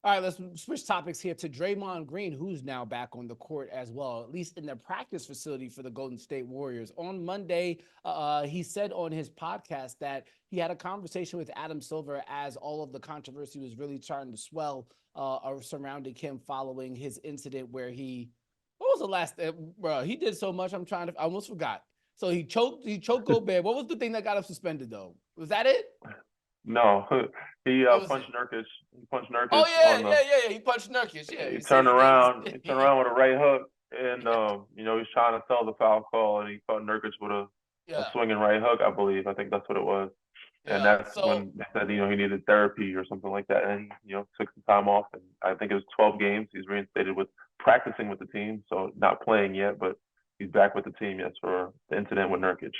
All right, let's switch topics here to Draymond Green, who's now back on the court as well, at least in the practice facility for the Golden State Warriors. On Monday, he said on his podcast that he had a conversation with Adam Silver as all of the controversy was really starting to swell surrounding him following his incident where what was the last, bro? He did so much. I almost forgot. So he choked Gobert. What was the thing that got him suspended though? Was that it? No, he What was punched it? Nurkic. He punched Oh Nurkic on yeah, the. yeah, yeah, yeah. He punched Nurkic. Yeah, He he said turned he did. around. He turned around with a right hook, and he's trying to sell the foul call, and he caught Nurkic with a Yeah, swinging right hook, I believe. I think that's what it was. And yeah. that's when they said he needed therapy or something like that, and he took some time off. And I think it was 12 games. He's reinstated with practicing with the team, so not playing yet, but he's back with the team. Yes, for the incident with Nurkic.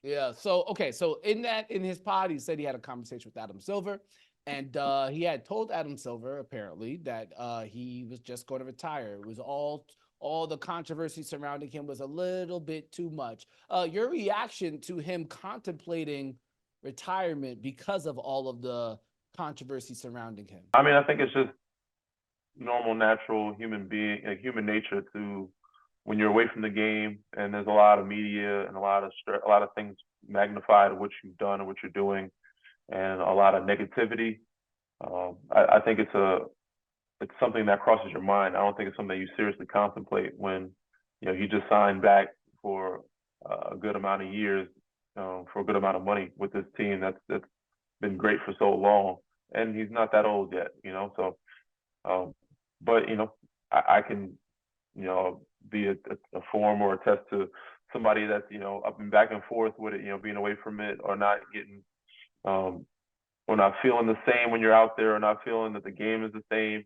Yeah. So okay. So in his pod, he said he had a conversation with Adam Silver, and he had told Adam Silver apparently that he was just going to retire. It was all the controversy surrounding him was a little bit too much. Your reaction to him contemplating retirement because of all of the controversy surrounding him? I mean, I think it's just normal, natural human nature to when you're away from the game and there's a lot of media and a lot of a lot of things magnified of what you've done and what you're doing and a lot of negativity. I think it's something that crosses your mind. I don't think it's something that you seriously contemplate when you just signed back for a good amount of years, for a good amount of money with this team that's been great for so long, and he's not that old yet, So, um, but I can be a form or attest to somebody that's up and back and forth with it, being away from it or not getting um, or not feeling the same when you're out there, or not feeling that the game is the same,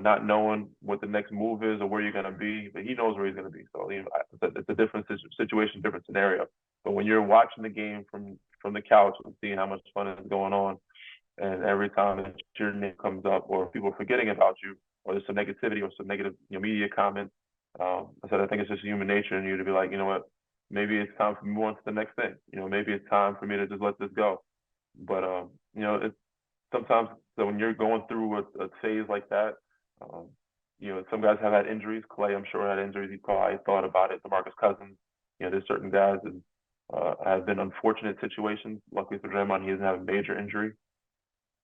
not knowing what the next move is or where you're going to be. But he knows where he's going to be. So it's a different situation, different scenario. But when you're watching the game from the couch and seeing how much fun is going on, and every time that your name comes up or people are forgetting about you, or there's some negativity or some negative media comments, I said I think it's just human nature in you to be like, you know what, maybe it's time for me to move on to the next thing. Maybe it's time for me to just let this go. But it's sometimes so when you're going through a phase like that, um, some guys have had injuries. Clay, I'm sure, had injuries. He probably thought about it. DeMarcus Cousins, there's certain guys that have been unfortunate situations. Luckily for Draymond, he doesn't have a major injury.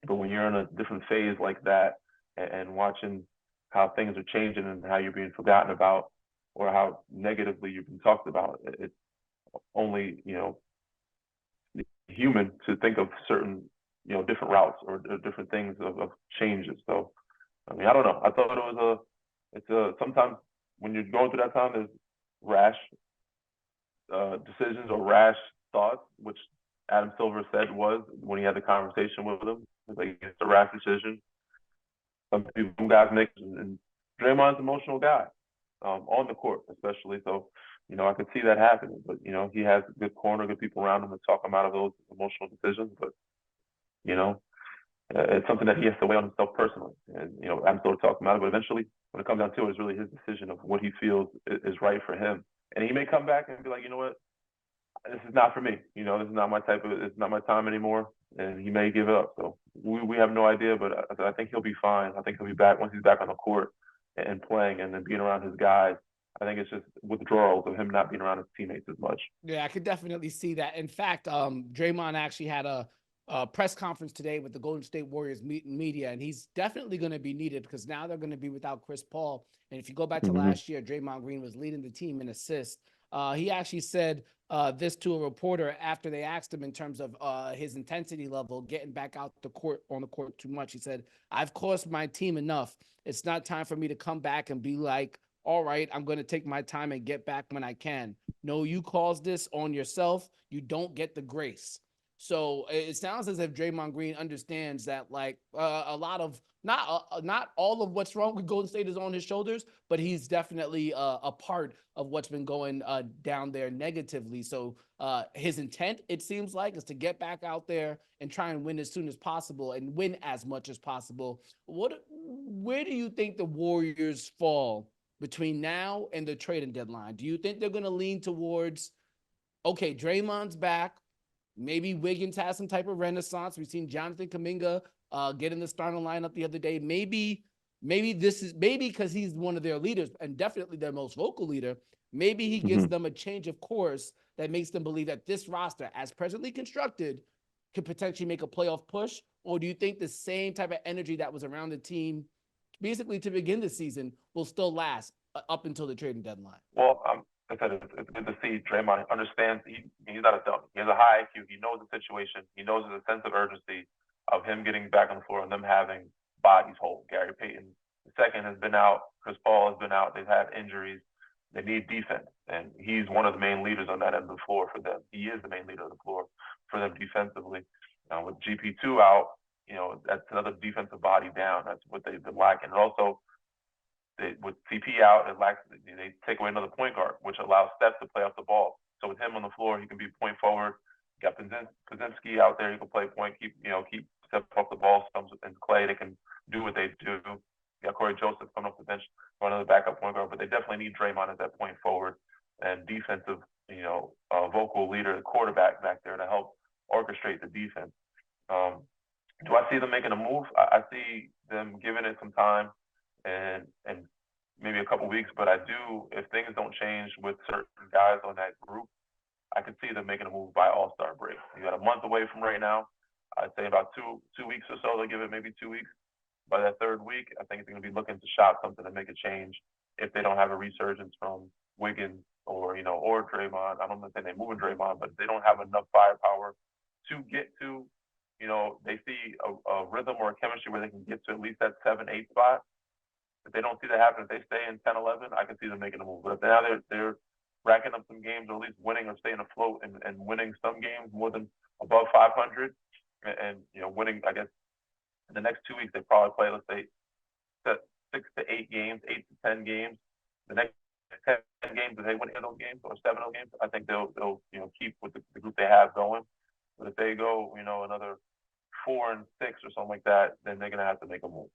But when you're in a different phase like that and watching how things are changing and how you're being forgotten about or how negatively you've been talked about, it's only, human to think of certain, different routes or different things of changes. So, I mean, I don't know. I thought sometimes when you're going through that time, there's rash decisions or rash thoughts, which Adam Silver said was when he had the conversation with him. It's like it's a rash decision. Some guys make, and Draymond's an emotional guy on the court, especially. So, I could see that happening. But he has a good corner, good people around him to talk him out of those emotional decisions. But you know, it's something that he has to weigh on himself personally. And I'm still talking about it, but eventually, when it comes down to it, it's really his decision of what he feels is right for him. And he may come back and be like, you know what, this is not for me. This is not my type of, it's not my time anymore. And he may give it up. So we have no idea, but I think he'll be fine. I think he'll be back once he's back on the court and playing and then being around his guys. I think it's just withdrawals of him not being around his teammates as much. Yeah, I could definitely see that. In fact, Draymond actually had a press conference today with the Golden State Warriors media, and he's definitely going to be needed because now they're going to be without Chris Paul. And if you go back to Mm-hmm. last year, Draymond Green was leading the team in assists. He actually said this to a reporter after they asked him in terms of his intensity level, getting back out the court on the court too much. He said, "I've cost my team enough. It's not time for me to come back and be like, all right, I'm going to take my time and get back when I can. No, you caused this on yourself. You don't get the grace." So it sounds as if Draymond Green understands that, like a lot of not all of what's wrong with Golden State is on his shoulders, but he's definitely a part of what's been going down there negatively. So his intent, it seems like, is to get back out there and try and win as soon as possible and win as much as possible. Where do you think the Warriors fall between now and the trading deadline? Do you think they're going to lean towards, okay, Draymond's back, maybe Wiggins has some type of renaissance? We've seen Jonathan Kuminga get in the starting lineup the other day. Maybe because he's one of their leaders and definitely their most vocal leader. Maybe he gives them a change of course that makes them believe that this roster, as presently constructed, could potentially make a playoff push. Or do you think the same type of energy that was around the team basically to begin the season will still last up until the trading deadline? Well, I said it's good to see Draymond understands he's not a dummy. He has a high IQ. He knows the situation. He knows there's a sense of urgency of him getting back on the floor and them having bodies whole. Gary Payton II has been out. Chris Paul has been out. They've had injuries. They need defense, and he's one of the main leaders on that end of the floor for them. He is the main leader of the floor for them defensively. With GP2 out, that's another defensive body down. That's what they've been lacking. And also, with CP out, they take away another point guard, which allows Steph to play off the ball. So with him on the floor, he can be point forward. You got Pozinski out there, he can play point, keep Steph off the ball. And Clay, they can do what they do. You got Corey Joseph coming off the bench for another backup point guard, but they definitely need Draymond as that point forward and defensive, vocal leader, the quarterback back there to help orchestrate the defense. Do I see them making a move? I see them giving it some time and maybe a couple weeks, but I do, if things don't change with certain guys on that group, I could see them making a move by All-Star break. You got a month away from right now. I'd say about two weeks or so. They'll give it maybe 2 weeks. By that third week, I think they're going to be looking to shop something to make a change if they don't have a resurgence from Wiggins or Draymond. I don't know if they're moving Draymond, but if they don't have enough firepower to get to, they see a rhythm or a chemistry where they can get to at least that 7-8 spot. If they don't see that happen, if they stay in 10-11, I can see them making a move. But if now they're racking up some games or at least winning or staying afloat and winning some games more than above 500 and winning, I guess, in the next 2 weeks, they probably play, let's say, 6 to 8 games, 8 to 10 games. The next 10 games, if they win 8 of those games or 7 of those games, I think they'll keep with the group they have going. But if they go, another 4 and 6 or something like that, then they're going to have to make a move.